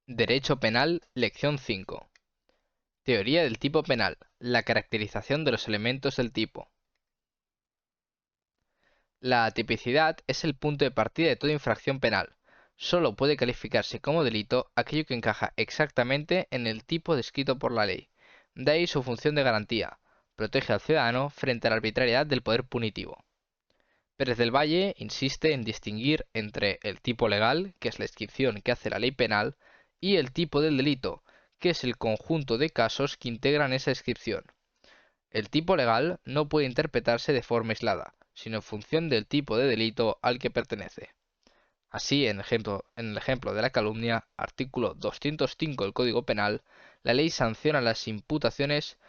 Derecho Penal, Lección 5. Teoría del tipo penal. La caracterización de los elementos del tipo. La tipicidad es el punto de partida de toda infracción penal. Solo puede calificarse como delito aquello que encaja exactamente en el tipo descrito por la ley. De ahí su función de garantía. Protege al ciudadano frente a la arbitrariedad del poder punitivo. Pérez del Valle insiste en distinguir entre el tipo legal, que es la descripción que hace la ley penal, y el tipo del delito, que es el conjunto de casos que integran esa descripción. El tipo legal no puede interpretarse de forma aislada, sino en función del tipo de delito al que pertenece. Así, en el ejemplo de la calumnia, artículo 205 del Código Penal, la ley sanciona las imputaciones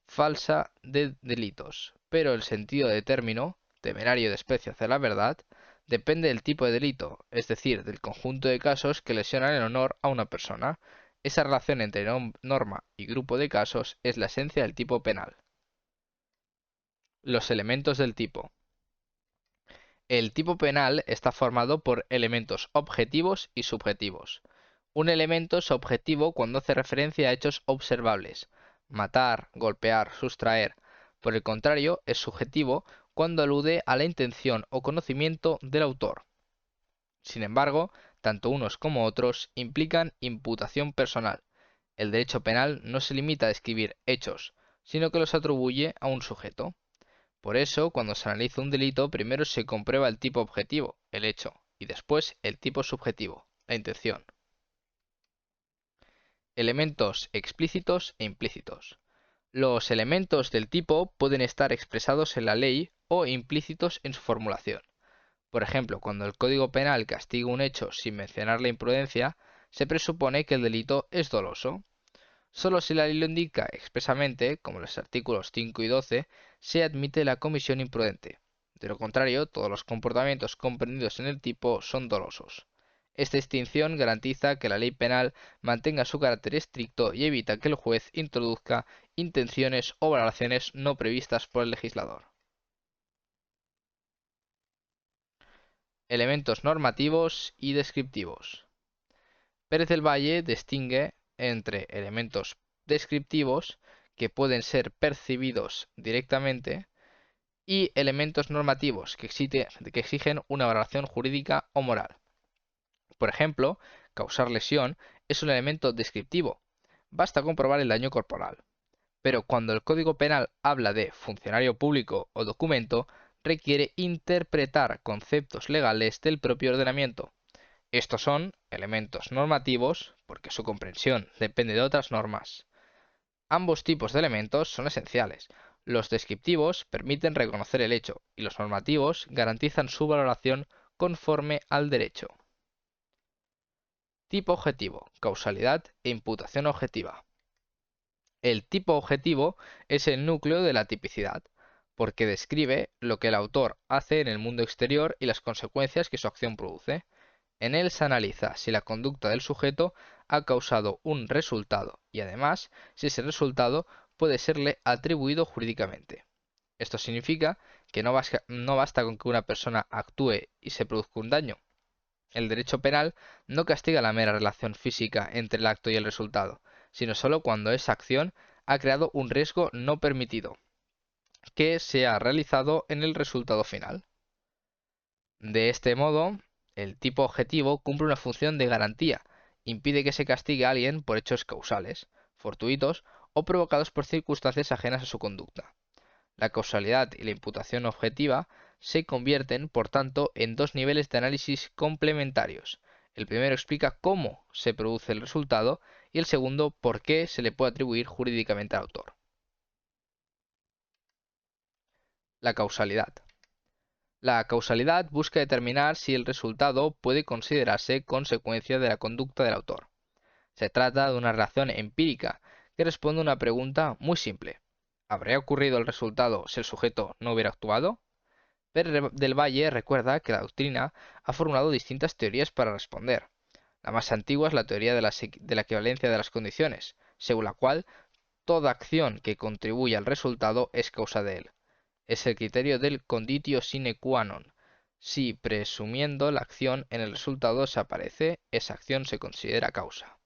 falsas de delitos, pero el sentido de término, temerario desprecio hacia la verdad, depende del tipo de delito, es decir, del conjunto de casos que lesionan el honor a una persona. Esa relación entre norma y grupo de casos es la esencia del tipo penal. Los elementos del tipo. El tipo penal está formado por elementos objetivos y subjetivos. Un elemento es objetivo cuando hace referencia a hechos observables: matar, golpear, sustraer. Por el contrario, es subjetivo cuando alude a la intención o conocimiento del autor. Sin embargo, tanto unos como otros implican imputación personal. El derecho penal no se limita a describir hechos, sino que los atribuye a un sujeto. Por eso, cuando se analiza un delito, primero se comprueba el tipo objetivo, el hecho, y después el tipo subjetivo, la intención. Elementos explícitos e implícitos. Los elementos del tipo pueden estar expresados en la ley o implícitos en su formulación. Por ejemplo, cuando el Código Penal castiga un hecho sin mencionar la imprudencia, se presupone que el delito es doloso. Solo si la ley lo indica expresamente, como los artículos 5 y 12, se admite la comisión imprudente. De lo contrario, todos los comportamientos comprendidos en el tipo son dolosos. Esta distinción garantiza que la ley penal mantenga su carácter estricto y evita que el juez introduzca intenciones o valoraciones no previstas por el legislador. Elementos normativos y descriptivos. Pérez del Valle distingue entre elementos descriptivos, que pueden ser percibidos directamente, y elementos normativos, que exigen una valoración jurídica o moral. Por ejemplo, causar lesión es un elemento descriptivo. Basta comprobar el daño corporal. Pero cuando el Código Penal habla de funcionario público o documento, requiere interpretar conceptos legales del propio ordenamiento. Estos son elementos normativos, porque su comprensión depende de otras normas. Ambos tipos de elementos son esenciales. Los descriptivos permiten reconocer el hecho y los normativos garantizan su valoración conforme al derecho. Tipo objetivo, causalidad e imputación objetiva. El tipo objetivo es el núcleo de la tipicidad, porque describe lo que el autor hace en el mundo exterior y las consecuencias que su acción produce. En él se analiza si la conducta del sujeto ha causado un resultado y, además, si ese resultado puede serle atribuido jurídicamente. Esto significa que no basta con que una persona actúe y se produzca un daño. El derecho penal no castiga la mera relación física entre el acto y el resultado, sino solo cuando esa acción ha creado un riesgo no permitido, que se ha realizado en el resultado final. De este modo, el tipo objetivo cumple una función de garantía, impide que se castigue a alguien por hechos causales, fortuitos o provocados por circunstancias ajenas a su conducta. La causalidad y la imputación objetiva se convierten, por tanto, en dos niveles de análisis complementarios. El primero explica cómo se produce el resultado y el segundo por qué se le puede atribuir jurídicamente al autor. La causalidad. La causalidad busca determinar si el resultado puede considerarse consecuencia de la conducta del autor. Se trata de una relación empírica que responde a una pregunta muy simple: ¿habría ocurrido el resultado si el sujeto no hubiera actuado? Pérez del Valle recuerda que la doctrina ha formulado distintas teorías para responder. La más antigua es la teoría de la equivalencia de las condiciones, según la cual toda acción que contribuye al resultado es causa de él. Es el criterio del conditio sine qua non. Si, presumiendo la acción, en el resultado se aparece, esa acción se considera causa.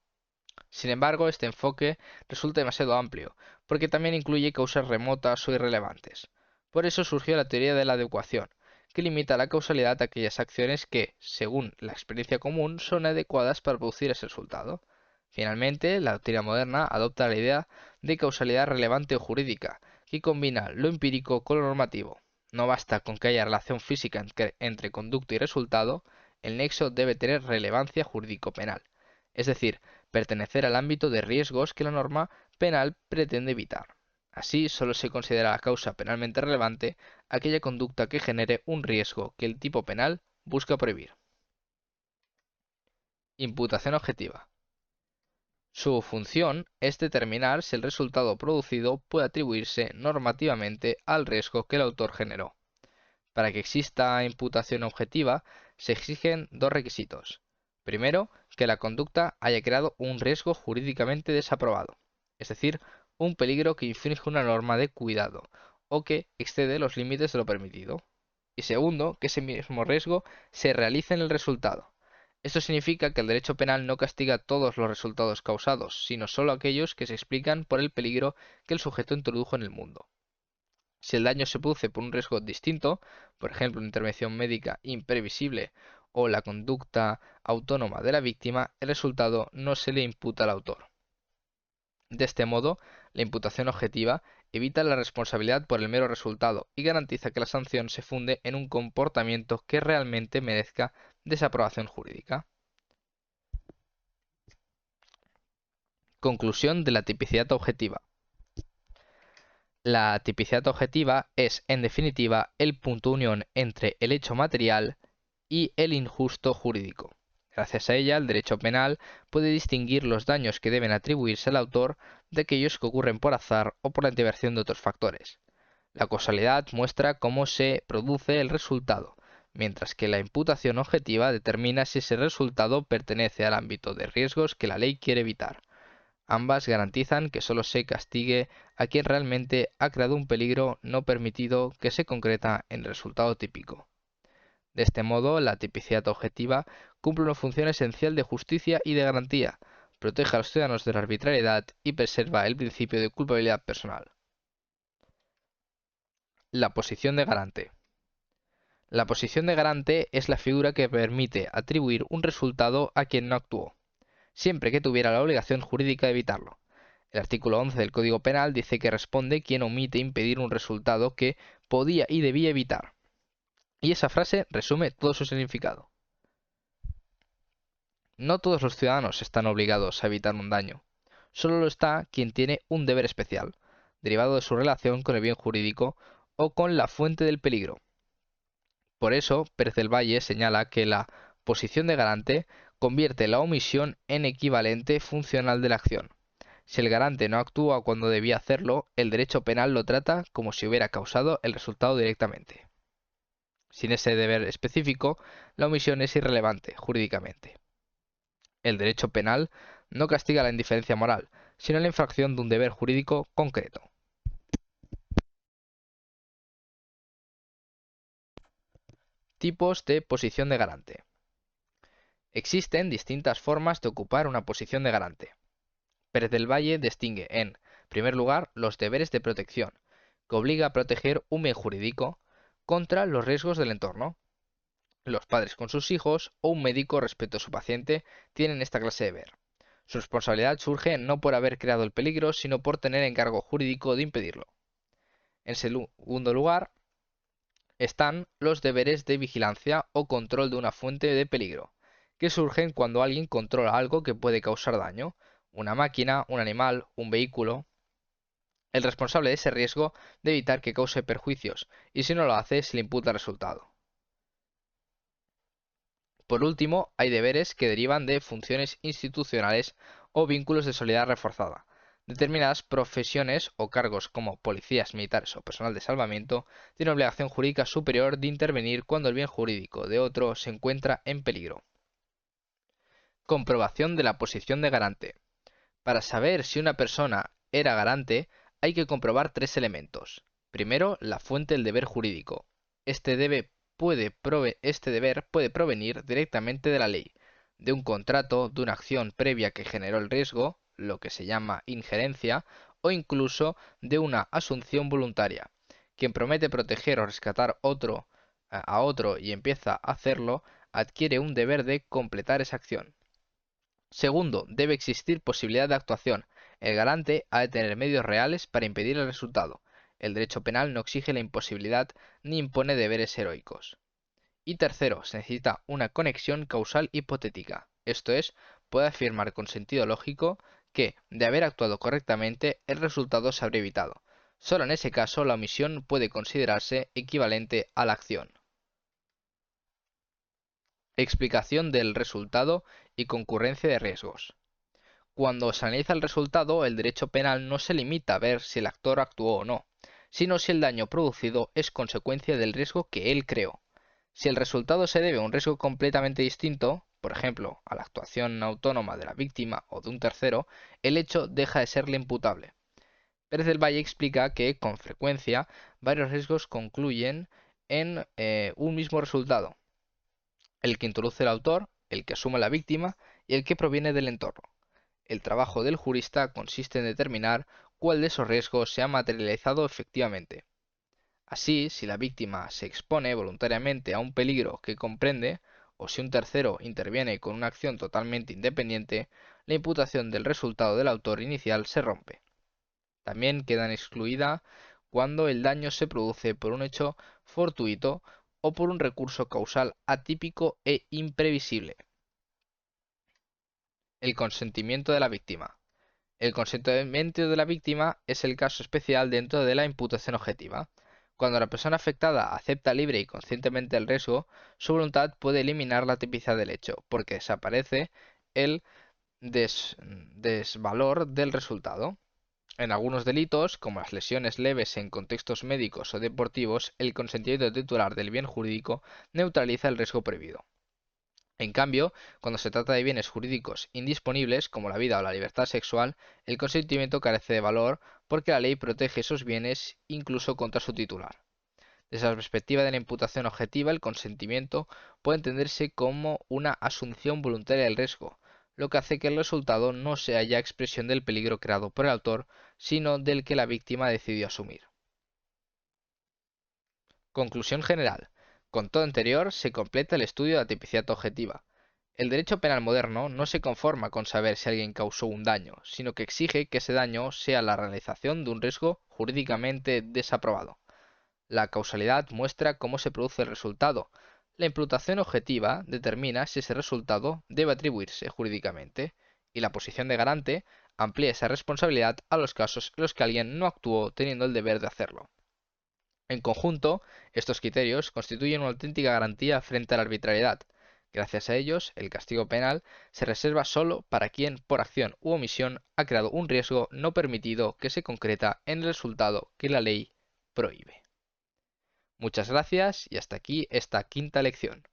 Sin embargo, este enfoque resulta demasiado amplio, porque también incluye causas remotas o irrelevantes. Por eso surgió la teoría de la adecuación, que limita la causalidad a aquellas acciones que, según la experiencia común, son adecuadas para producir ese resultado. Finalmente, la teoría moderna adopta la idea de causalidad relevante o jurídica, que combina lo empírico con lo normativo. No basta con que haya relación física entre conducta y resultado, el nexo debe tener relevancia jurídico-penal, es decir, pertenecer al ámbito de riesgos que la norma penal pretende evitar. Así, solo se considera la causa penalmente relevante aquella conducta que genere un riesgo que el tipo penal busca prohibir. Imputación objetiva. Su función es determinar si el resultado producido puede atribuirse normativamente al riesgo que el autor generó. Para que exista imputación objetiva, se exigen dos requisitos. Primero, que la conducta haya creado un riesgo jurídicamente desaprobado, es decir, un peligro que infringe una norma de cuidado o que excede los límites de lo permitido. Y segundo, que ese mismo riesgo se realice en el resultado. Esto significa que el derecho penal no castiga todos los resultados causados, sino solo aquellos que se explican por el peligro que el sujeto introdujo en el mundo. Si el daño se produce por un riesgo distinto, por ejemplo, una intervención médica imprevisible o la conducta autónoma de la víctima, el resultado no se le imputa al autor. De este modo, la imputación objetiva evita la responsabilidad por el mero resultado y garantiza que la sanción se funde en un comportamiento que realmente merezca desaprobación jurídica. Conclusión de la tipicidad objetiva. La tipicidad objetiva es, en definitiva, el punto de unión entre el hecho material y el injusto jurídico. Gracias a ella, el derecho penal puede distinguir los daños que deben atribuirse al autor de aquellos que ocurren por azar o por la intervención de otros factores. La causalidad muestra cómo se produce el resultado, mientras que la imputación objetiva determina si ese resultado pertenece al ámbito de riesgos que la ley quiere evitar. Ambas garantizan que solo se castigue a quien realmente ha creado un peligro no permitido que se concreta en el resultado típico. De este modo, la tipicidad objetiva cumple una función esencial de justicia y de garantía, protege a los ciudadanos de la arbitrariedad y preserva el principio de culpabilidad personal. La posición de garante. La posición de garante es la figura que permite atribuir un resultado a quien no actuó, siempre que tuviera la obligación jurídica de evitarlo. El artículo 11 del Código Penal dice que responde quien omite impedir un resultado que podía y debía evitar. Y esa frase resume todo su significado. No todos los ciudadanos están obligados a evitar un daño. Solo lo está quien tiene un deber especial, derivado de su relación con el bien jurídico o con la fuente del peligro. Por eso, Pérez del Valle señala que la posición de garante convierte la omisión en equivalente funcional de la acción. Si el garante no actúa cuando debía hacerlo, el derecho penal lo trata como si hubiera causado el resultado directamente. Sin ese deber específico, la omisión es irrelevante jurídicamente. El derecho penal no castiga la indiferencia moral, sino la infracción de un deber jurídico concreto. Tipos de posición de garante. Existen distintas formas de ocupar una posición de garante. Pérez del Valle distingue en primer lugar los deberes de protección, que obliga a proteger un bien jurídico contra los riesgos del entorno. Los padres con sus hijos o un médico respecto a su paciente tienen esta clase de deber. Su responsabilidad surge no por haber creado el peligro, sino por tener encargo jurídico de impedirlo. En segundo lugar, están los deberes de vigilancia o control de una fuente de peligro, que surgen cuando alguien controla algo que puede causar daño, una máquina, un animal, un vehículo. El responsable de ese riesgo debe evitar que cause perjuicios, y si no lo hace, se le imputa el resultado. Por último, hay deberes que derivan de funciones institucionales o vínculos de solidaridad reforzada. Determinadas profesiones o cargos como policías, militares o personal de salvamento tienen obligación jurídica superior de intervenir cuando el bien jurídico de otro se encuentra en peligro. Comprobación de la posición de garante. Para saber si una persona era garante, hay que comprobar tres elementos. Primero, la fuente del deber jurídico. Este deber puede provenir directamente de la ley, de un contrato, de una acción previa que generó el riesgo, lo que se llama injerencia, o incluso de una asunción voluntaria. Quien promete proteger o rescatar a otro y empieza a hacerlo, adquiere un deber de completar esa acción. Segundo, debe existir posibilidad de actuación. El garante ha de tener medios reales para impedir el resultado. El derecho penal no exige la imposibilidad ni impone deberes heroicos. Y tercero, se necesita una conexión causal hipotética, esto es, puede afirmar con sentido lógico que, de haber actuado correctamente, el resultado se habría evitado. Solo en ese caso la omisión puede considerarse equivalente a la acción. Explicación del resultado y concurrencia de riesgos. Cuando se analiza el resultado, el derecho penal no se limita a ver si el actor actuó o no, sino si el daño producido es consecuencia del riesgo que él creó. Si el resultado se debe a un riesgo completamente distinto, por ejemplo, a la actuación autónoma de la víctima o de un tercero, el hecho deja de serle imputable. Pérez del Valle explica que, con frecuencia, varios riesgos concluyen en un mismo resultado: el que introduce el autor, el que asume la víctima y el que proviene del entorno. El trabajo del jurista consiste en determinar cuál de esos riesgos se ha materializado efectivamente. Así, si la víctima se expone voluntariamente a un peligro que comprende, o si un tercero interviene con una acción totalmente independiente, la imputación del resultado del autor inicial se rompe. También quedan excluida cuando el daño se produce por un hecho fortuito o por un recurso causal atípico e imprevisible. El consentimiento de la víctima. El consentimiento de la víctima es el caso especial dentro de la imputación objetiva. Cuando la persona afectada acepta libre y conscientemente el riesgo, su voluntad puede eliminar la tipicidad del hecho, porque desaparece el desvalor del resultado. En algunos delitos, como las lesiones leves en contextos médicos o deportivos, el consentimiento titular del bien jurídico neutraliza el riesgo prohibido. En cambio, cuando se trata de bienes jurídicos indisponibles, como la vida o la libertad sexual, el consentimiento carece de valor porque la ley protege esos bienes incluso contra su titular. Desde la perspectiva de la imputación objetiva, el consentimiento puede entenderse como una asunción voluntaria del riesgo, lo que hace que el resultado no sea ya expresión del peligro creado por el autor, sino del que la víctima decidió asumir. Conclusión general. Con todo anterior, se completa el estudio de la tipicidad objetiva. El derecho penal moderno no se conforma con saber si alguien causó un daño, sino que exige que ese daño sea la realización de un riesgo jurídicamente desaprobado. La causalidad muestra cómo se produce el resultado. La imputación objetiva determina si ese resultado debe atribuirse jurídicamente, y la posición de garante amplía esa responsabilidad a los casos en los que alguien no actuó teniendo el deber de hacerlo. En conjunto, estos criterios constituyen una auténtica garantía frente a la arbitrariedad. Gracias a ellos, el castigo penal se reserva solo para quien, por acción u omisión, ha creado un riesgo no permitido que se concreta en el resultado que la ley prohíbe. Muchas gracias y hasta aquí esta quinta lección.